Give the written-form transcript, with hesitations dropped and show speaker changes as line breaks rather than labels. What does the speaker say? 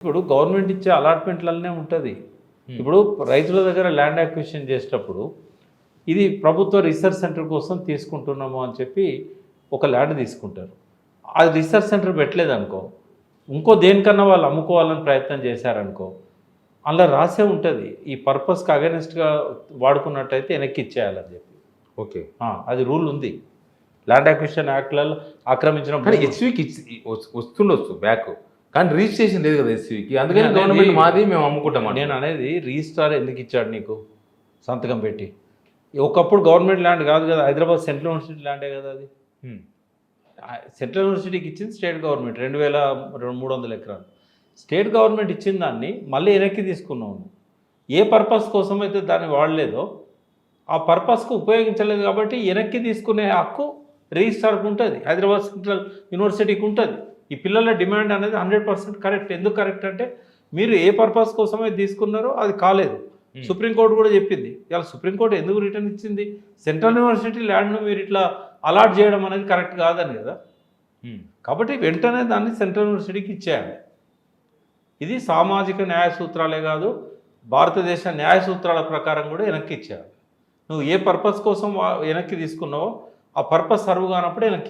ఇప్పుడు గవర్నమెంట్ ఇచ్చే అలాట్మెంట్లనే ఉంటుంది. ఇప్పుడు రైతుల దగ్గర ల్యాండ్ అక్విజిషన్ చేసేటప్పుడు ఇది ప్రభుత్వ రీసెర్చ్ సెంటర్ కోసం తీసుకుంటున్నాము అని చెప్పి ఒక ల్యాండ్ తీసుకుంటారు. అది రీసెర్చ్ సెంటర్ పెట్టలేదనుకో, ఇంకో దేనికన్నా వాళ్ళు అమ్ముకోవాలని ప్రయత్నం చేశారనుకో, అలా రాసే ఉంటుంది ఈ పర్పస్కి అగెనిస్ట్గా వాడుకున్నట్టయితే వెనక్కి ఇచ్చేయాలని చెప్పి.
ఓకే,
అది రూల్ ఉంది ల్యాండ్ అక్విజిషన్ యాక్ట్లలో. ఆక్రమించిన
హెచ్వికి వస్తుండొచ్చు బ్యాక్, కానీ రిజిస్ట్రేషన్ లేదు కదా ఎస్సీకి, అందుకని గవర్నమెంట్ మాది మేము అమ్ముకుంటాం.
నేను అనేది రిజిస్ట్రార్ ఎందుకు ఇచ్చాడు నీకు సంతకం పెట్టి? ఒకప్పుడు గవర్నమెంట్ ల్యాండ్ కాదు కదా, హైదరాబాద్ సెంట్రల్ యూనివర్సిటీ ల్యాండే కదా అది. సెంట్రల్ యూనివర్సిటీకి ఇచ్చింది స్టేట్ గవర్నమెంట్ 2300 ఎకరాలు. స్టేట్ గవర్నమెంట్ ఇచ్చిన దాన్ని మళ్ళీ వెనక్కి తీసుకున్నావు. ఏ పర్పస్ కోసం అయితే దాన్ని వాడలేదో ఆ పర్పస్కు ఉపయోగించలేదు కాబట్టి వెనక్కి తీసుకునే హక్కు రిజిస్ట్రార్కి ఉంటుంది, హైదరాబాద్ సెంట్రల్ యూనివర్సిటీకి ఉంటుంది. ఈ పిల్లల డిమాండ్ అనేది 100% కరెక్ట్. ఎందుకు కరెక్ట్ అంటే మీరు ఏ పర్పస్ కోసమే తీసుకున్నారో అది కాలేదు. సుప్రీంకోర్టు కూడా చెప్పింది. ఇలా సుప్రీంకోర్టు ఎందుకు రిటర్న్ ఇచ్చింది? సెంట్రల్ యూనివర్సిటీ ల్యాండ్ను మీరు ఇట్లా అలాట్ చేయడం అనేది కరెక్ట్ కాదని కదా. కాబట్టి వెంటనే దాన్ని సెంట్రల్ యూనివర్సిటీకి ఇచ్చేయాలి. ఇది సామాజిక న్యాయ సూత్రాలే కాదు, భారతదేశ న్యాయ సూత్రాల ప్రకారం కూడా వెనక్కి ఇచ్చేయాలి. నువ్వు ఏ పర్పస్ కోసం వెనక్కి తీసుకున్నావో ఆ పర్పస్ సర్వ్ కానప్పుడు వెనక్కి